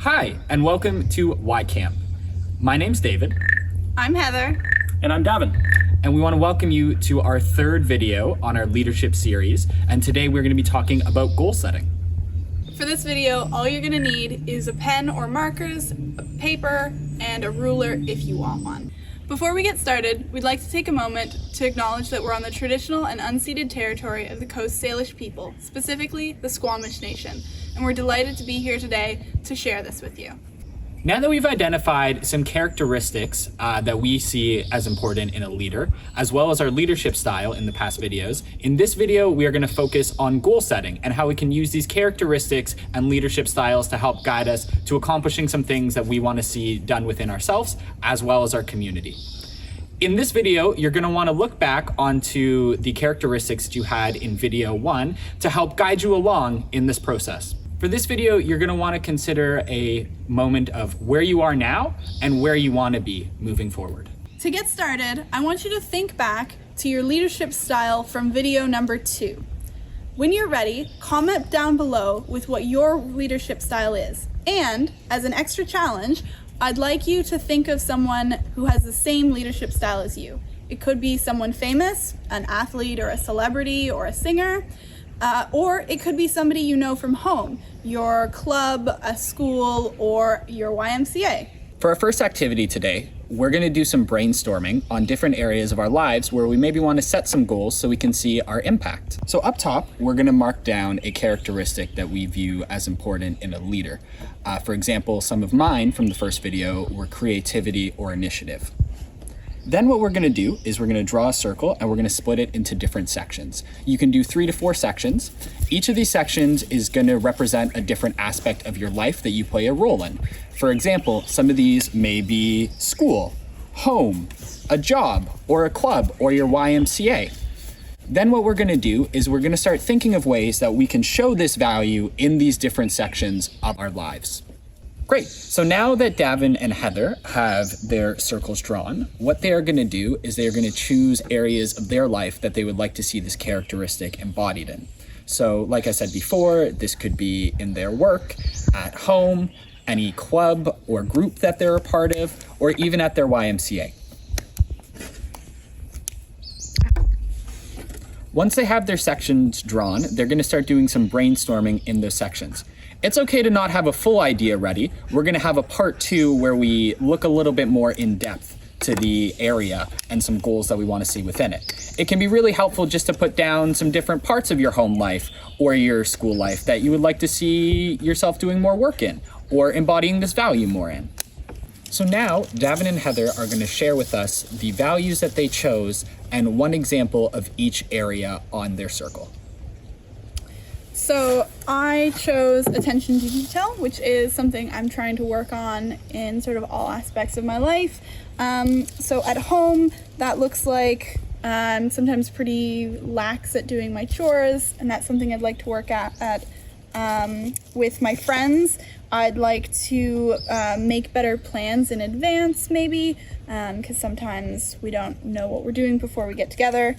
Hi, and welcome to YCamp. My name's David. I'm Heather. And I'm Davin. And we want to welcome you to our third video on our leadership series. And today we're going to be talking about goal setting. For this video, all you're going to need is a pen or markers, a paper, and a ruler if you want one. Before we get started, we'd like to take a moment to acknowledge that we're on the traditional and unceded territory of the Coast Salish people, specifically the Squamish Nation, and we're delighted to be here today to share this with you. Now that we've identified some characteristics that we see as important in a leader, as well as our leadership style in the past videos, in this video we are going to focus on goal setting and how we can use these characteristics and leadership styles to help guide us to accomplishing some things that we want to see done within ourselves as well as our community. In this video, you're going to want to look back onto the characteristics that you had in video 1 to help guide you along in this process. For this video, you're going to want to consider a moment of where you are now and where you want to be moving forward. To get started, I want you to think back to your leadership style from video number 2. When you're ready, comment down below with what your leadership style is. And as an extra challenge, I'd like you to think of someone who has the same leadership style as you. It could be someone famous, an athlete or a celebrity or a singer, or it could be somebody you know from home, your club, a school, or your YMCA. For our first activity today, we're going to do some brainstorming on different areas of our lives where we maybe want to set some goals so we can see our impact. So up top, we're going to mark down a characteristic that we view as important in a leader. For example, some of mine from the first video were creativity or initiative. Then what we're going to do is we're going to draw a circle and we're going to split it into different sections. You can do 3 to 4 sections. Each of these sections is going to represent a different aspect of your life that you play a role in. For example, some of these may be school, home, a job, or a club, or your YMCA. Then what we're going to do is we're going to start thinking of ways that we can show this value in these different sections of our lives. Great. So now that Davin and Heather have their circles drawn, what they are going to do is they are going to choose areas of their life that they would like to see this characteristic embodied in. So like I said before, this could be in their work, at home, any club or group that they're a part of, or even at their YMCA. Once they have their sections drawn, they're going to start doing some brainstorming in those sections. It's okay to not have a full idea ready. We're going to have a part 2 where we look a little bit more in depth to the area and some goals that we want to see within it. It can be really helpful just to put down some different parts of your home life or your school life that you would like to see yourself doing more work in or embodying this value more in. So now, Davin and Heather are going to share with us the values that they chose and one example of each area on their circle. So I chose attention to detail, which is something I'm trying to work on in sort of all aspects of my life. So at home, that looks like I'm sometimes pretty lax at doing my chores, and that's something I'd like to work at with my friends. I'd like to make better plans in advance, maybe, because sometimes we don't know what we're doing before we get together.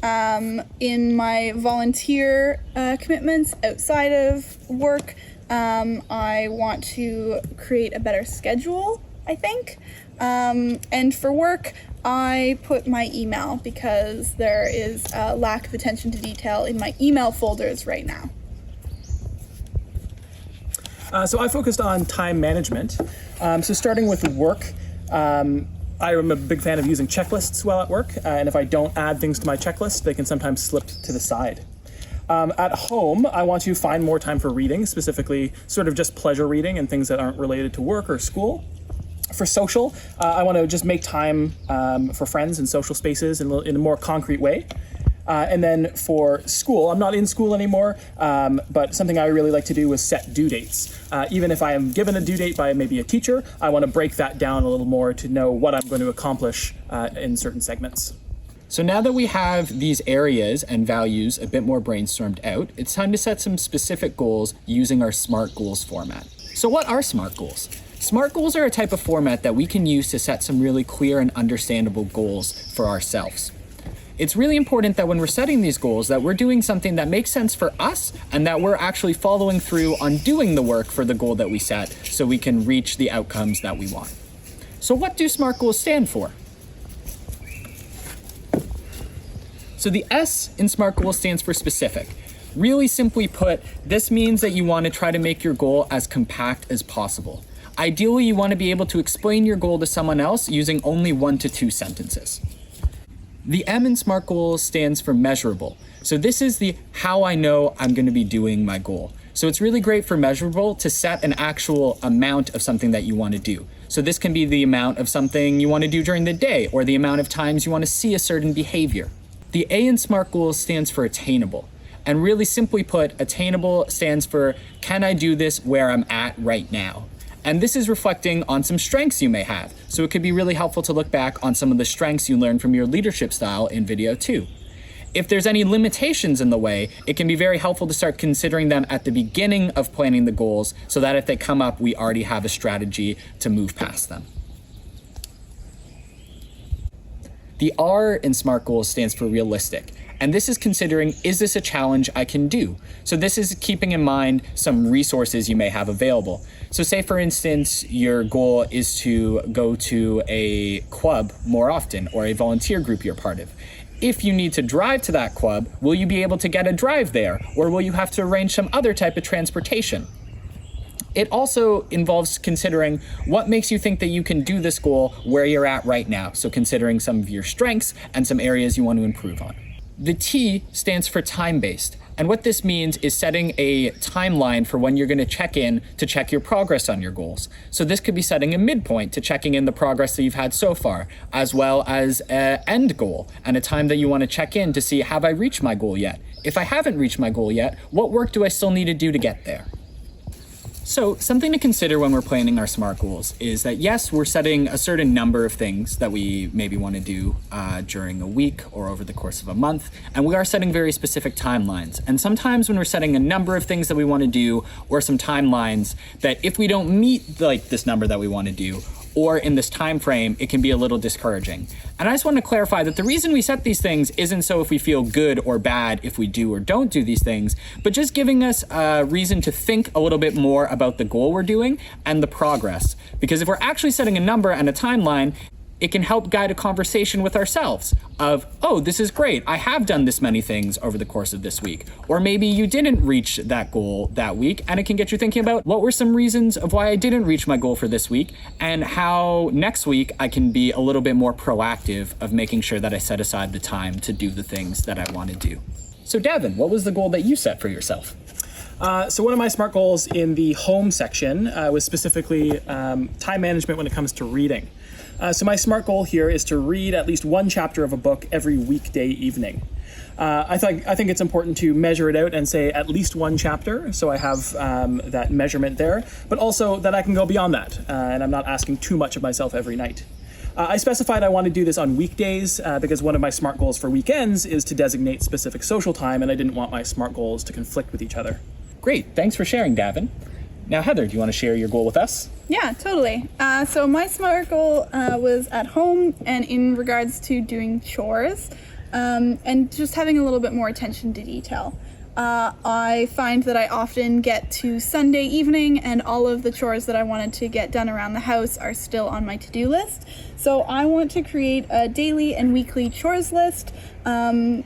In my volunteer commitments outside of work, I want to create a better schedule, I think. And for work, I put my email because there is a lack of attention to detail in my email folders right now. So I focused on time management. So starting with work, I am a big fan of using checklists while at work, and if I don't add things to my checklist, they can sometimes slip to the side. At home, I want to find more time for reading, specifically sort of just pleasure reading and things that aren't related to work or school. For social, I want to just make time for friends and social spaces in a more concrete way. And then for school, I'm not in school anymore, but something I really like to do is set due dates. Even if I am given a due date by maybe a teacher, I want to break that down a little more to know what I'm going to accomplish in certain segments. So now that we have these areas and values a bit more brainstormed out, it's time to set some specific goals using our SMART goals format. So what are SMART goals? SMART goals are a type of format that we can use to set some really clear and understandable goals for ourselves. It's really important that when we're setting these goals that we're doing something that makes sense for us and that we're actually following through on doing the work for the goal that we set so we can reach the outcomes that we want. So what do SMART goals stand for? So the S in SMART goals stands for specific. Really simply put, this means that you want to try to make your goal as compact as possible. Ideally, you want to be able to explain your goal to someone else using only 1 to 2 sentences. The M in SMART goals stands for measurable. So this is the how I know I'm going to be doing my goal. So it's really great for measurable to set an actual amount of something that you want to do. So this can be the amount of something you want to do during the day or the amount of times you want to see a certain behavior. The A in SMART goals stands for attainable. And really simply put, attainable stands for can I do this where I'm at right now? And this is reflecting on some strengths you may have. So it could be really helpful to look back on some of the strengths you learned from your leadership style in video 2. If there's any limitations in the way, it can be very helpful to start considering them at the beginning of planning the goals so that if they come up, we already have a strategy to move past them. The R in SMART goals stands for realistic. And this is considering, is this a challenge I can do? So this is keeping in mind some resources you may have available. So say for instance, your goal is to go to a club more often or a volunteer group you're part of. If you need to drive to that club, will you be able to get a drive there? Or will you have to arrange some other type of transportation? It also involves considering what makes you think that you can do this goal where you're at right now. So considering some of your strengths and some areas you want to improve on. The T stands for time-based. And what this means is setting a timeline for when you're going to check in to check your progress on your goals. So this could be setting a midpoint to checking in the progress that you've had so far, as well as an end goal and a time that you want to check in to see, have I reached my goal yet? If I haven't reached my goal yet, what work do I still need to do to get there? So something to consider when we're planning our SMART goals is that yes, we're setting a certain number of things that we maybe want to do during a week or over the course of a month, and we are setting very specific timelines. And sometimes when we're setting a number of things that we want to do or some timelines that if we don't meet like this number that we want to do, or in this time frame, it can be a little discouraging. And I just want to clarify that the reason we set these things isn't so if we feel good or bad if we do or don't do these things, but just giving us a reason to think a little bit more about the goal we're doing and the progress. Because if we're actually setting a number and a timeline, it can help guide a conversation with ourselves of, oh, this is great. I have done this many things over the course of this week. Or maybe you didn't reach that goal that week, and it can get you thinking about what were some reasons of why I didn't reach my goal for this week and how next week I can be a little bit more proactive of making sure that I set aside the time to do the things that I want to do. So Devin, what was the goal that you set for yourself? So one of my SMART goals in the home section was specifically time management when it comes to reading. So my SMART goal here is to read at least one chapter of a book every weekday evening. I think it's important to measure it out and say at least one chapter, so I have that measurement there, but also that I can go beyond that, and I'm not asking too much of myself every night. I specified I want to do this on weekdays because one of my SMART goals for weekends is to designate specific social time, and I didn't want my SMART goals to conflict with each other. Great, thanks for sharing, Davin. Now, Heather, do you want to share your goal with us? Yeah, totally. So my SMART goal was at home and in regards to doing chores and just having a little bit more attention to detail. I find that I often get to Sunday evening and all of the chores that I wanted to get done around the house are still on my to-do list. So I want to create a daily and weekly chores list and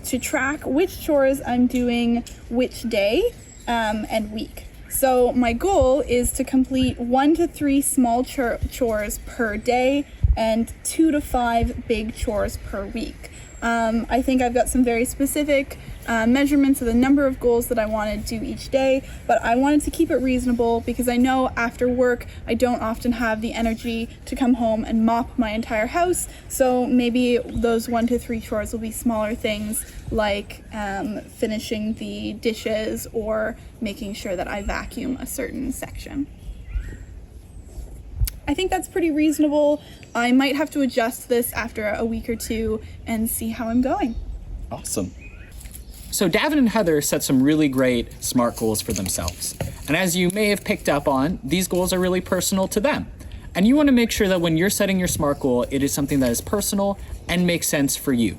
to track which chores I'm doing which day and week. So my goal is to complete 1 to 3 small chores per day and 2 to 5 big chores per week. I think I've got some very specific measurements of the number of goals that I want to do each day, but I wanted to keep it reasonable because I know after work I don't often have the energy to come home and mop my entire house, so maybe those 1 to 3 chores will be smaller things like finishing the dishes or making sure that I vacuum a certain section. I think that's pretty reasonable. I might have to adjust this after a week or two and see how I'm going. Awesome. So Davin and Heather set some really great SMART goals for themselves. And as you may have picked up on, these goals are really personal to them. And you want to make sure that when you're setting your SMART goal, it is something that is personal and makes sense for you.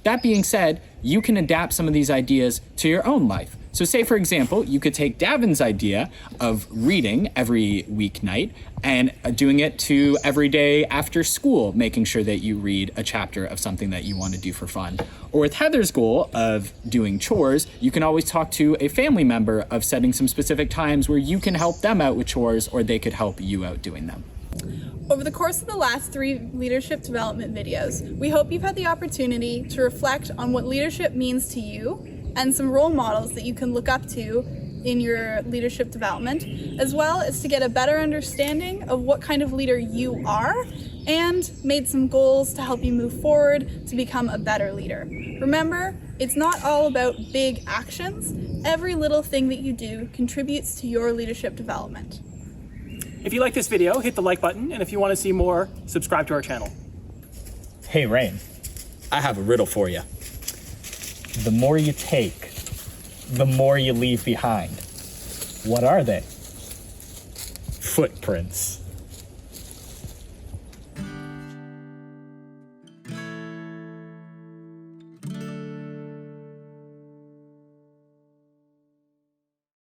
That being said, you can adapt some of these ideas to your own life. So say, for example, you could take Davin's idea of reading every weeknight and doing it to every day after school, making sure that you read a chapter of something that you want to do for fun. Or with Heather's goal of doing chores, you can always talk to a family member of setting some specific times where you can help them out with chores or they could help you out doing them. Over the course of the last 3 leadership development videos, we hope you've had the opportunity to reflect on what leadership means to you and some role models that you can look up to in your leadership development, as well as to get a better understanding of what kind of leader you are and made some goals to help you move forward to become a better leader. Remember, it's not all about big actions. Every little thing that you do contributes to your leadership development. If you like this video, hit the like button, and if you want to see more, subscribe to our channel. Hey, Rain, I have a riddle for you. The more you take, the more you leave behind. What are they? Footprints.